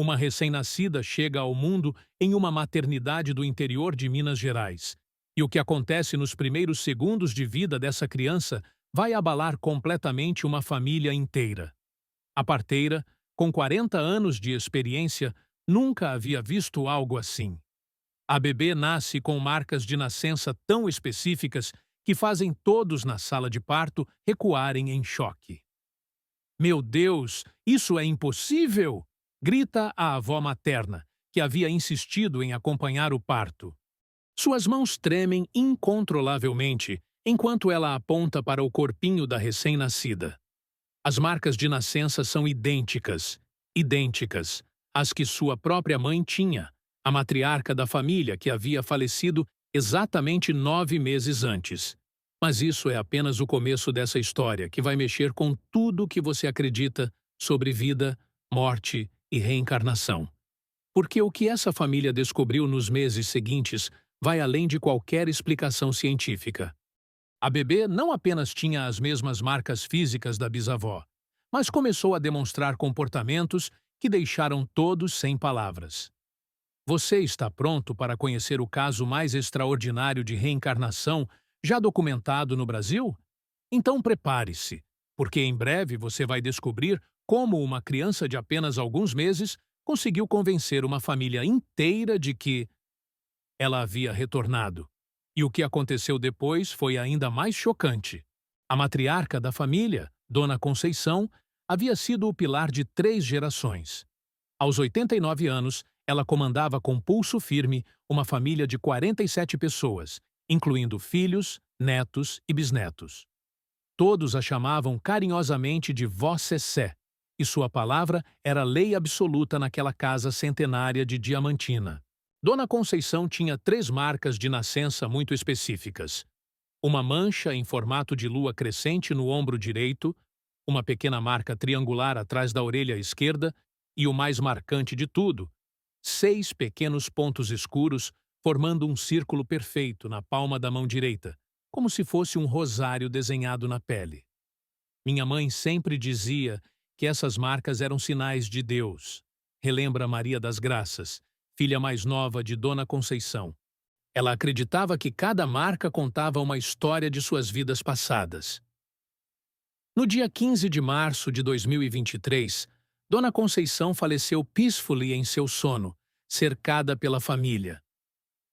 Uma recém-nascida chega ao mundo em uma maternidade do interior de Minas Gerais. E o que acontece nos primeiros segundos de vida dessa criança vai abalar completamente uma família inteira. A parteira, com 40 anos de experiência, nunca havia visto algo assim. A bebê nasce com marcas de nascença tão específicas que fazem todos na sala de parto recuarem em choque. "Meu Deus, isso é impossível!" grita a avó materna, que havia insistido em acompanhar o parto. Suas mãos tremem incontrolavelmente enquanto ela aponta para o corpinho da recém-nascida. As marcas de nascença são idênticas, às que sua própria mãe tinha, a matriarca da família que havia falecido exatamente 9 meses antes. Mas isso é apenas o começo dessa história que vai mexer com tudo o que você acredita sobre vida, morte e reencarnação. Porque o que essa família descobriu nos meses seguintes vai além de qualquer explicação científica. A bebê não apenas tinha as mesmas marcas físicas da bisavó, mas começou a demonstrar comportamentos que deixaram todos sem palavras. Você está pronto para conhecer o caso mais extraordinário de reencarnação já documentado no Brasil? Então prepare-se, porque em breve você vai descobrir como uma criança de apenas alguns meses conseguiu convencer uma família inteira de que ela havia retornado. E o que aconteceu depois foi ainda mais chocante. A matriarca da família, Dona Conceição, havia sido o pilar de 3 gerações. Aos 89 anos, ela comandava com pulso firme uma família de 47 pessoas, incluindo filhos, netos e bisnetos. Todos a chamavam carinhosamente de Vó Cessé, e sua palavra era lei absoluta naquela casa centenária de Diamantina. Dona Conceição tinha 3 marcas de nascença muito específicas. Uma mancha em formato de lua crescente no ombro direito, uma pequena marca triangular atrás da orelha esquerda e, o mais marcante de tudo, 6 pequenos pontos escuros formando um círculo perfeito na palma da mão direita, como se fosse um rosário desenhado na pele. Minha mãe sempre dizia que essas marcas eram sinais de Deus, relembra Maria das Graças, filha mais nova de Dona Conceição. Ela acreditava que cada marca contava uma história de suas vidas passadas. No dia 15 de março de 2023, Dona Conceição faleceu peacefully em seu sono, cercada pela família.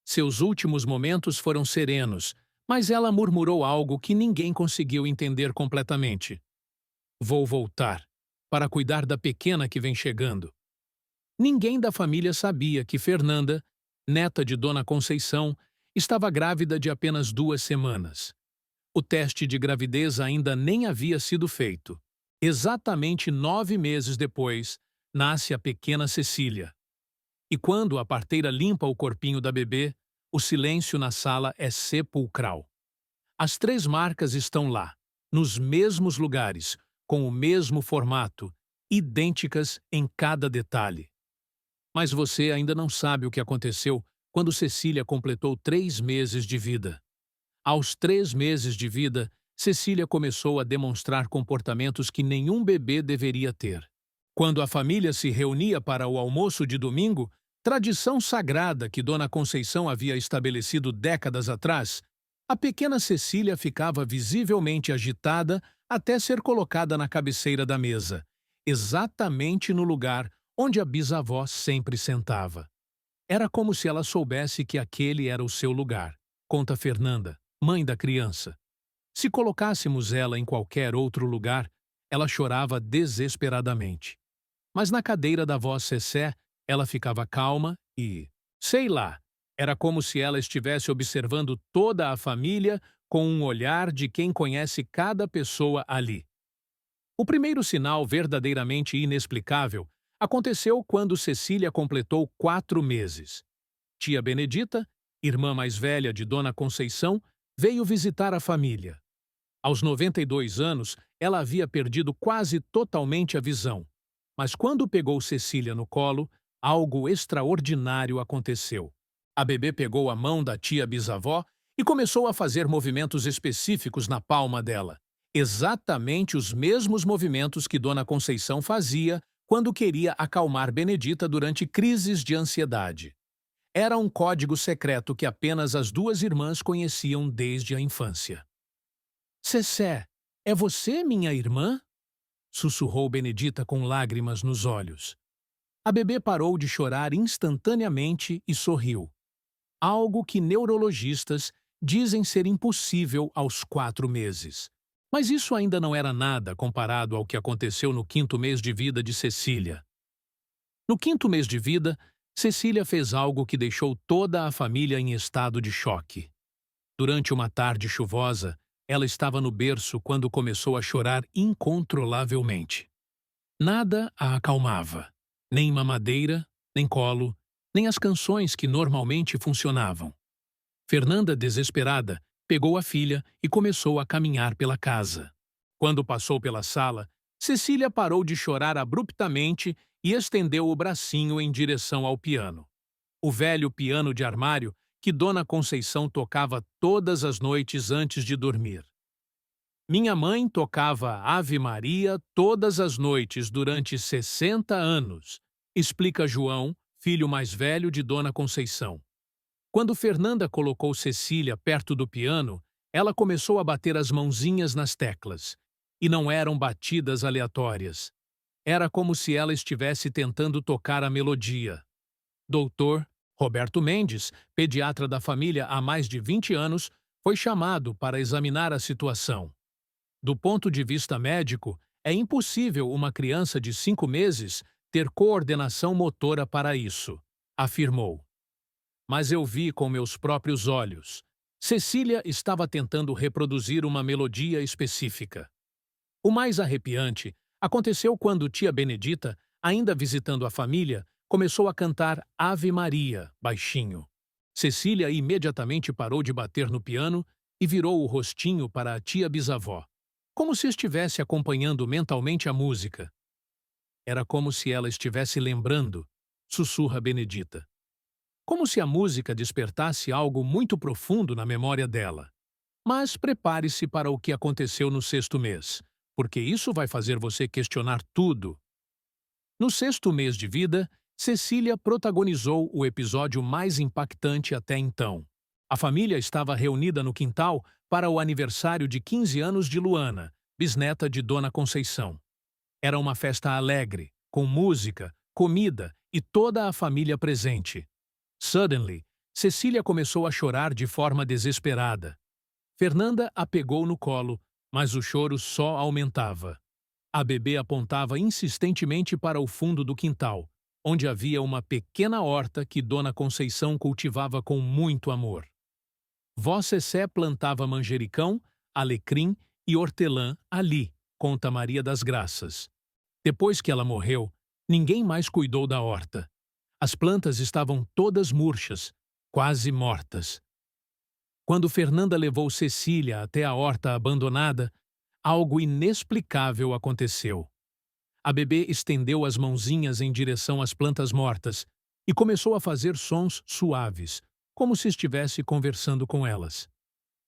Seus últimos momentos foram serenos, mas ela murmurou algo que ninguém conseguiu entender completamente. "Vou voltar, para cuidar da pequena que vem chegando." Ninguém da família sabia que Fernanda, neta de Dona Conceição, estava grávida de apenas 2 semanas. O teste de gravidez ainda nem havia sido feito. Exatamente 9 meses depois, nasce a pequena Cecília. E quando a parteira limpa o corpinho da bebê, o silêncio na sala é sepulcral. As 3 marcas estão lá, nos mesmos lugares, com o mesmo formato, idênticas em cada detalhe. Mas você ainda não sabe o que aconteceu quando Cecília completou 3 meses de vida. Aos 3 meses de vida, Cecília começou a demonstrar comportamentos que nenhum bebê deveria ter. Quando a família se reunia para o almoço de domingo, tradição sagrada que Dona Conceição havia estabelecido décadas atrás, a pequena Cecília ficava visivelmente agitada até ser colocada na cabeceira da mesa, exatamente no lugar onde a bisavó sempre sentava. Era como se ela soubesse que aquele era o seu lugar, conta Fernanda, mãe da criança. Se colocássemos ela em qualquer outro lugar, ela chorava desesperadamente. Mas na cadeira da vó Cessé, ela ficava calma e, sei lá, era como se ela estivesse observando toda a família com um olhar de quem conhece cada pessoa ali. O primeiro sinal verdadeiramente inexplicável aconteceu quando Cecília completou 4 meses. Tia Benedita, irmã mais velha de Dona Conceição, veio visitar a família. Aos 92 anos, ela havia perdido quase totalmente a visão. Mas quando pegou Cecília no colo, algo extraordinário aconteceu. A bebê pegou a mão da tia bisavó e começou a fazer movimentos específicos na palma dela. Exatamente os mesmos movimentos que Dona Conceição fazia quando queria acalmar Benedita durante crises de ansiedade. Era um código secreto que apenas as duas irmãs conheciam desde a infância. Cessé, é você minha irmã? Sussurrou Benedita com lágrimas nos olhos. A bebê parou de chorar instantaneamente e sorriu. Algo que neurologistas dizem ser impossível aos 4 meses. Mas isso ainda não era nada comparado ao que aconteceu no 5º mês de vida de Cecília. No 5º mês de vida, Cecília fez algo que deixou toda a família em estado de choque. Durante uma tarde chuvosa, ela estava no berço quando começou a chorar incontrolavelmente. Nada a acalmava, nem mamadeira, nem colo, nem as canções que normalmente funcionavam. Fernanda, desesperada, pegou a filha e começou a caminhar pela casa. Quando passou pela sala, Cecília parou de chorar abruptamente e estendeu o bracinho em direção ao piano. O velho piano de armário que Dona Conceição tocava todas as noites antes de dormir. Minha mãe tocava Ave Maria todas as noites durante 60 anos, explica João, filho mais velho de Dona Conceição. Quando Fernanda colocou Cecília perto do piano, ela começou a bater as mãozinhas nas teclas. E não eram batidas aleatórias. Era como se ela estivesse tentando tocar a melodia. Doutor Roberto Mendes, pediatra da família há mais de 20 anos, foi chamado para examinar a situação. Do ponto de vista médico, é impossível uma criança de 5 meses ter coordenação motora para isso, afirmou. Mas eu vi com meus próprios olhos. Cecília estava tentando reproduzir uma melodia específica. O mais arrepiante aconteceu quando tia Benedita, ainda visitando a família, começou a cantar Ave Maria, baixinho. Cecília imediatamente parou de bater no piano e virou o rostinho para a tia bisavó, como se estivesse acompanhando mentalmente a música. Era como se ela estivesse lembrando, sussurra Benedita. Como se a música despertasse algo muito profundo na memória dela. Mas prepare-se para o que aconteceu no 6º mês, porque isso vai fazer você questionar tudo. No 6º mês de vida, Cecília protagonizou o episódio mais impactante até então. A família estava reunida no quintal para o aniversário de 15 anos de Luana, bisneta de Dona Conceição. Era uma festa alegre, com música, comida e toda a família presente. Suddenly, Cecília começou a chorar de forma desesperada. Fernanda a pegou no colo, mas o choro só aumentava. A bebê apontava insistentemente para o fundo do quintal, onde havia uma pequena horta que Dona Conceição cultivava com muito amor. Vó Cessé plantava manjericão, alecrim e hortelã ali, conta Maria das Graças. Depois que ela morreu, ninguém mais cuidou da horta. As plantas estavam todas murchas, quase mortas. Quando Fernanda levou Cecília até a horta abandonada, algo inexplicável aconteceu. A bebê estendeu as mãozinhas em direção às plantas mortas e começou a fazer sons suaves, como se estivesse conversando com elas.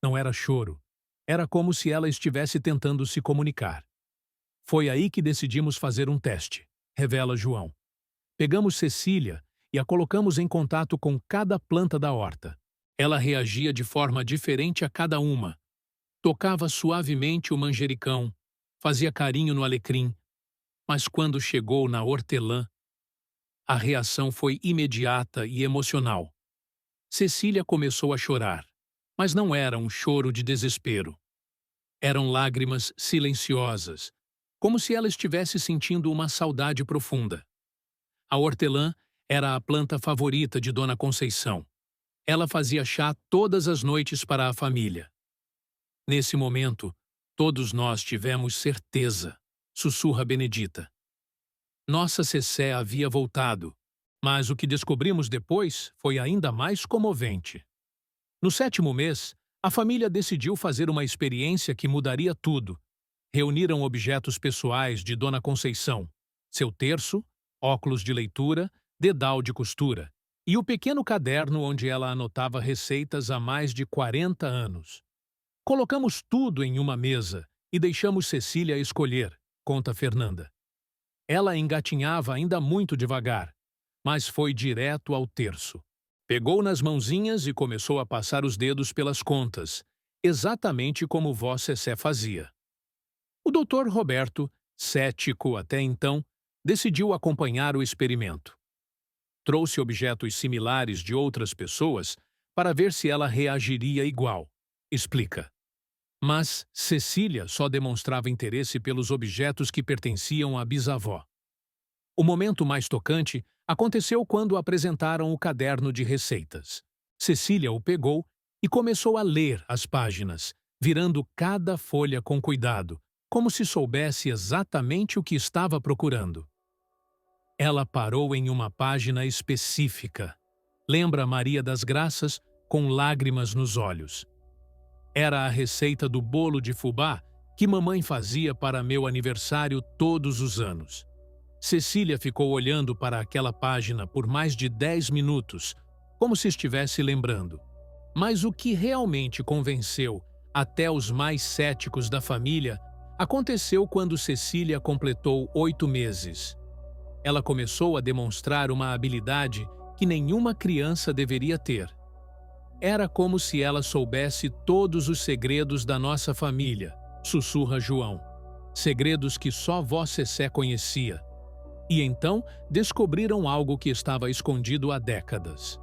Não era choro, era como se ela estivesse tentando se comunicar. Foi aí que decidimos fazer um teste, revela João. Pegamos Cecília e a colocamos em contato com cada planta da horta. Ela reagia de forma diferente a cada uma. Tocava suavemente o manjericão, fazia carinho no alecrim, mas quando chegou na hortelã, a reação foi imediata e emocional. Cecília começou a chorar, mas não era um choro de desespero. Eram lágrimas silenciosas, como se ela estivesse sentindo uma saudade profunda. A hortelã era a planta favorita de Dona Conceição. Ela fazia chá todas as noites para a família. Nesse momento, todos nós tivemos certeza, sussurra Benedita. Nossa Cessé havia voltado, mas o que descobrimos depois foi ainda mais comovente. No 7º mês, a família decidiu fazer uma experiência que mudaria tudo. Reuniram objetos pessoais de Dona Conceição, seu terço, óculos de leitura, dedal de costura e o pequeno caderno onde ela anotava receitas há mais de 40 anos. Colocamos tudo em uma mesa e deixamos Cecília escolher, conta Fernanda. Ela engatinhava ainda muito devagar, mas foi direto ao terço. Pegou nas mãozinhas e começou a passar os dedos pelas contas, exatamente como Vó Cessé fazia. O doutor Roberto, cético até então, decidiu acompanhar o experimento. Trouxe objetos similares de outras pessoas para ver se ela reagiria igual. Explica. Mas Cecília só demonstrava interesse pelos objetos que pertenciam à bisavó. O momento mais tocante aconteceu quando apresentaram o caderno de receitas. Cecília o pegou e começou a ler as páginas, virando cada folha com cuidado, como se soubesse exatamente o que estava procurando. Ela parou em uma página específica. Lembra Maria das Graças com lágrimas nos olhos. Era a receita do bolo de fubá que mamãe fazia para meu aniversário todos os anos. Cecília ficou olhando para aquela página por mais de 10 minutos, como se estivesse lembrando. Mas o que realmente convenceu até os mais céticos da família aconteceu quando Cecília completou 8 meses. Ela começou a demonstrar uma habilidade que nenhuma criança deveria ter. Era como se ela soubesse todos os segredos da nossa família, sussurra João. Segredos que só Vó Cessé conhecia. E então descobriram algo que estava escondido há décadas.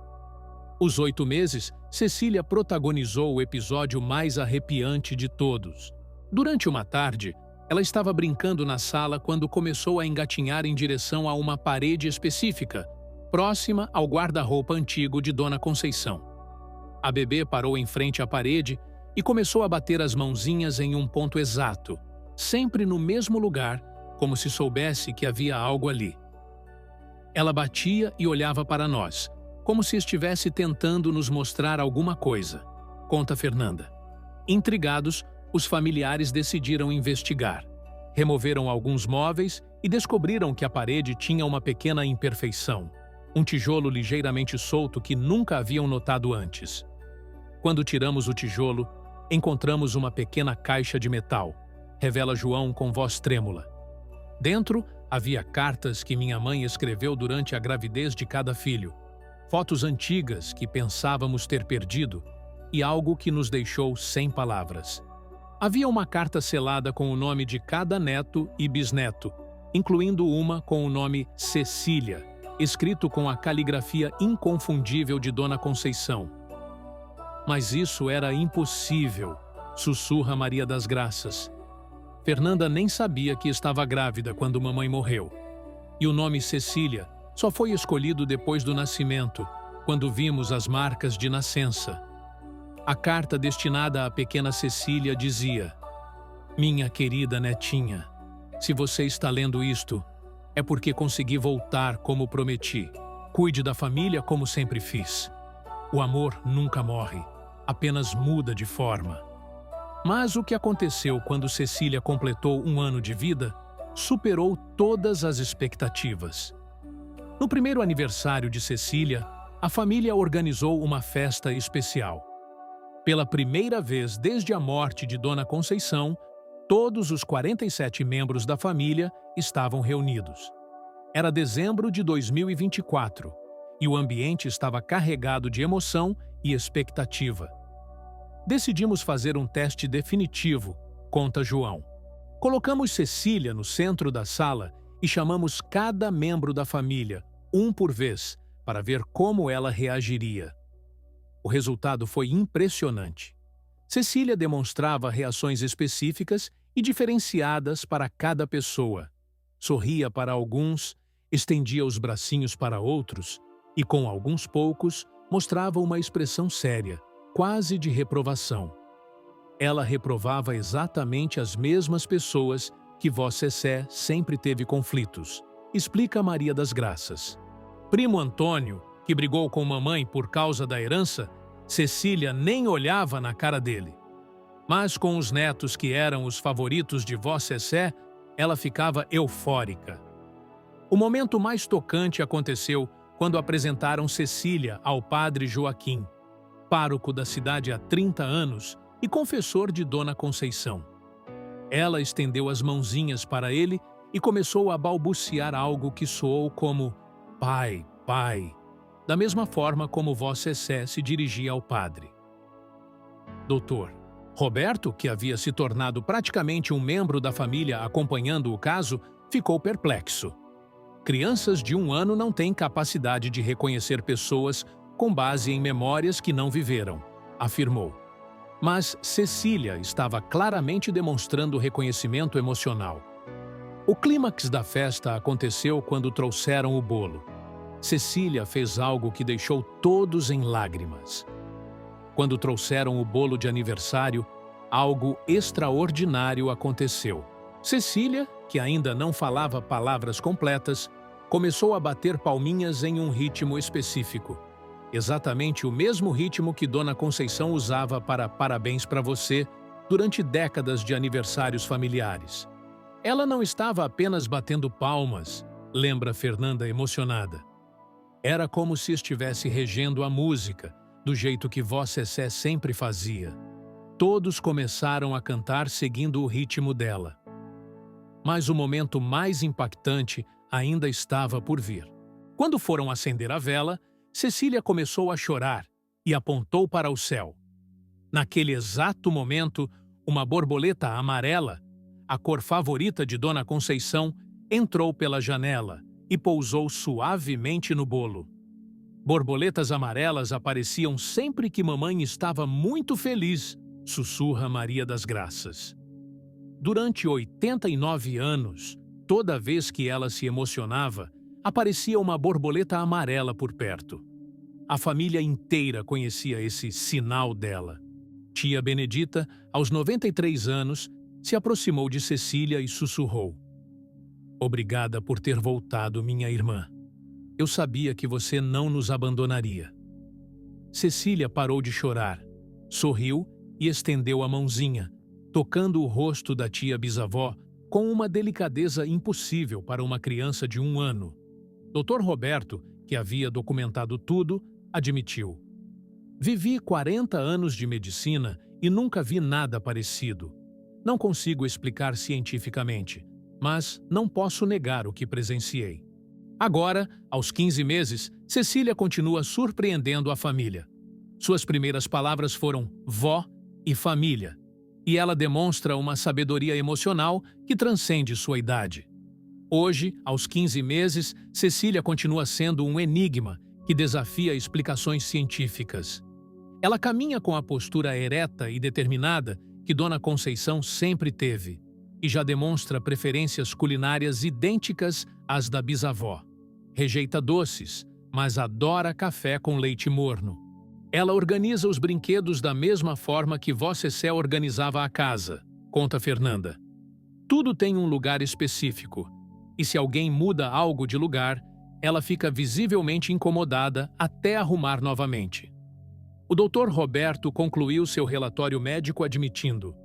Os 8 meses, Cecília protagonizou o episódio mais arrepiante de todos. Durante uma tarde, ela estava brincando na sala quando começou a engatinhar em direção a uma parede específica, próxima ao guarda-roupa antigo de Dona Conceição. A bebê parou em frente à parede e começou a bater as mãozinhas em um ponto exato, sempre no mesmo lugar, como se soubesse que havia algo ali. Ela batia e olhava para nós, como se estivesse tentando nos mostrar alguma coisa, conta Fernanda. Intrigados, os familiares decidiram investigar. Removeram alguns móveis e descobriram que a parede tinha uma pequena imperfeição, um tijolo ligeiramente solto que nunca haviam notado antes. Quando tiramos o tijolo, encontramos uma pequena caixa de metal, revela João com voz trêmula. Dentro havia cartas que minha mãe escreveu durante a gravidez de cada filho, fotos antigas que pensávamos ter perdido e algo que nos deixou sem palavras. Havia uma carta selada com o nome de cada neto e bisneto, incluindo uma com o nome Cecília, escrito com a caligrafia inconfundível de Dona Conceição. Mas isso era impossível, sussurra Maria das Graças. Fernanda nem sabia que estava grávida quando mamãe morreu. E o nome Cecília só foi escolhido depois do nascimento, quando vimos as marcas de nascença. A carta destinada à pequena Cecília dizia: Minha querida netinha, se você está lendo isto, é porque consegui voltar como prometi. Cuide da família como sempre fiz. O amor nunca morre, apenas muda de forma. Mas o que aconteceu quando Cecília completou 1 ano de vida superou todas as expectativas. No primeiro aniversário de Cecília, a família organizou uma festa especial. Pela primeira vez desde a morte de Dona Conceição, todos os 47 membros da família estavam reunidos. Era dezembro de 2024 e o ambiente estava carregado de emoção e expectativa. Decidimos fazer um teste definitivo, conta João. Colocamos Cecília no centro da sala e chamamos cada membro da família, um por vez, para ver como ela reagiria. O resultado foi impressionante. Cecília demonstrava reações específicas e diferenciadas para cada pessoa. Sorria para alguns, estendia os bracinhos para outros e, com alguns poucos, mostrava uma expressão séria, quase de reprovação. Ela reprovava exatamente as mesmas pessoas que Vó Cessé sempre teve conflitos, explica Maria das Graças. Primo Antônio, que brigou com mamãe por causa da herança, Cecília nem olhava na cara dele. Mas com os netos que eram os favoritos de Vó Cessé, ela ficava eufórica. O momento mais tocante aconteceu quando apresentaram Cecília ao padre Joaquim, pároco da cidade há 30 anos e confessor de Dona Conceição. Ela estendeu as mãozinhas para ele e começou a balbuciar algo que soou como pai, pai, da mesma forma como Vossa Sé se dirigia ao padre. Doutor Roberto, que havia se tornado praticamente um membro da família acompanhando o caso, ficou perplexo. Crianças de 1 ano não têm capacidade de reconhecer pessoas com base em memórias que não viveram, afirmou. Mas Cecília estava claramente demonstrando reconhecimento emocional. O clímax da festa aconteceu quando trouxeram o bolo. Cecília fez algo que deixou todos em lágrimas. Quando trouxeram o bolo de aniversário, algo extraordinário aconteceu. Cecília, que ainda não falava palavras completas, começou a bater palminhas em um ritmo específico. Exatamente o mesmo ritmo que Dona Conceição usava para parabéns para você durante décadas de aniversários familiares. Ela não estava apenas batendo palmas, lembra Fernanda emocionada. Era como se estivesse regendo a música, do jeito que Vossa Sé sempre fazia. Todos começaram a cantar seguindo o ritmo dela. Mas o momento mais impactante ainda estava por vir. Quando foram acender a vela, Cecília começou a chorar e apontou para o céu. Naquele exato momento, uma borboleta amarela, a cor favorita de Dona Conceição, entrou pela janela e pousou suavemente no bolo. Borboletas amarelas apareciam sempre que mamãe estava muito feliz, sussurra Maria das Graças. Durante 89 anos, toda vez que ela se emocionava, aparecia uma borboleta amarela por perto. A família inteira conhecia esse sinal dela. Tia Benedita, aos 93 anos, se aproximou de Cecília e sussurrou: "Obrigada por ter voltado, minha irmã. Eu sabia que você não nos abandonaria." Cecília parou de chorar, sorriu e estendeu a mãozinha, tocando o rosto da tia bisavó com uma delicadeza impossível para uma criança de 1 ano. Dr. Roberto, que havia documentado tudo, admitiu: "Vivi 40 anos de medicina e nunca vi nada parecido. Não consigo explicar cientificamente, mas não posso negar o que presenciei." Agora, aos 15 meses, Cecília continua surpreendendo a família. Suas primeiras palavras foram vó e família, e ela demonstra uma sabedoria emocional que transcende sua idade. Hoje, aos 15 meses, Cecília continua sendo um enigma que desafia explicações científicas. Ela caminha com a postura ereta e determinada que Dona Conceição sempre teve, e já demonstra preferências culinárias idênticas às da bisavó. Rejeita doces, mas adora café com leite morno. Ela organiza os brinquedos da mesma forma que Vossa Sé organizava a casa, conta Fernanda. Tudo tem um lugar específico, e se alguém muda algo de lugar, ela fica visivelmente incomodada até arrumar novamente. O Dr. Roberto concluiu seu relatório médico admitindo: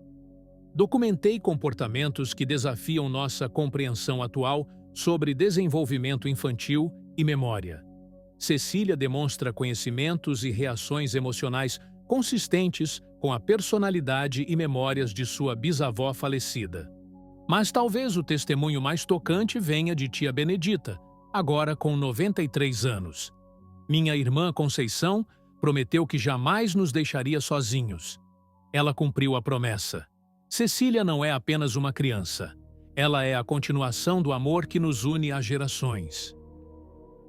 "Documentei comportamentos que desafiam nossa compreensão atual sobre desenvolvimento infantil e memória. Cecília demonstra conhecimentos e reações emocionais consistentes com a personalidade e memórias de sua bisavó falecida. Mas talvez o testemunho mais tocante venha de tia Benedita, agora com 93 anos. Minha irmã Conceição prometeu que jamais nos deixaria sozinhos. Ela cumpriu a promessa. Cecília não é apenas uma criança. Ela é a continuação do amor que nos une às gerações."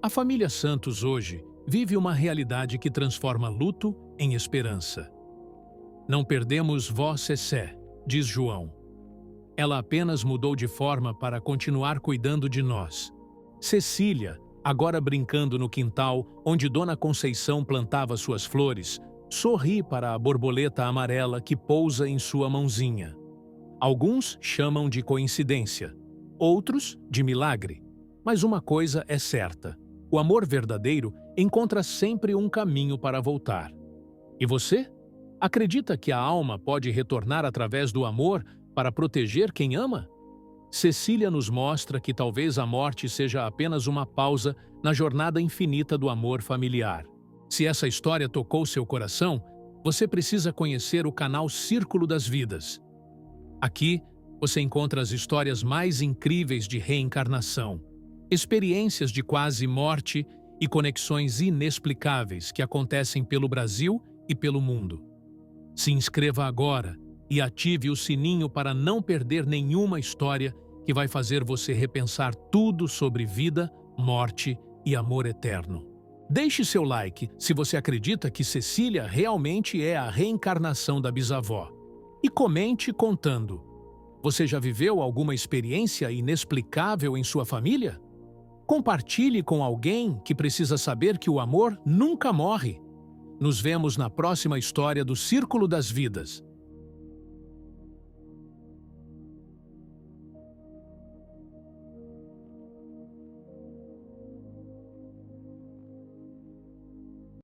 A família Santos hoje vive uma realidade que transforma luto em esperança. "Não perdemos Vossa Sé", diz João. "Ela apenas mudou de forma para continuar cuidando de nós." Cecília, agora brincando no quintal onde Dona Conceição plantava suas flores, sorri para a borboleta amarela que pousa em sua mãozinha. Alguns chamam de coincidência, outros de milagre. Mas uma coisa é certa: o amor verdadeiro encontra sempre um caminho para voltar. E você? Acredita que a alma pode retornar através do amor para proteger quem ama? Cecília nos mostra que talvez a morte seja apenas uma pausa na jornada infinita do amor familiar. Se essa história tocou seu coração, você precisa conhecer o canal Círculo das Vidas. Aqui, você encontra as histórias mais incríveis de reencarnação, experiências de quase morte e conexões inexplicáveis que acontecem pelo Brasil e pelo mundo. Se inscreva agora e ative o sininho para não perder nenhuma história que vai fazer você repensar tudo sobre vida, morte e amor eterno. Deixe seu like se você acredita que Cecília realmente é a reencarnação da bisavó. E comente contando: você já viveu alguma experiência inexplicável em sua família? Compartilhe com alguém que precisa saber que o amor nunca morre. Nos vemos na próxima história do Círculo das Vidas.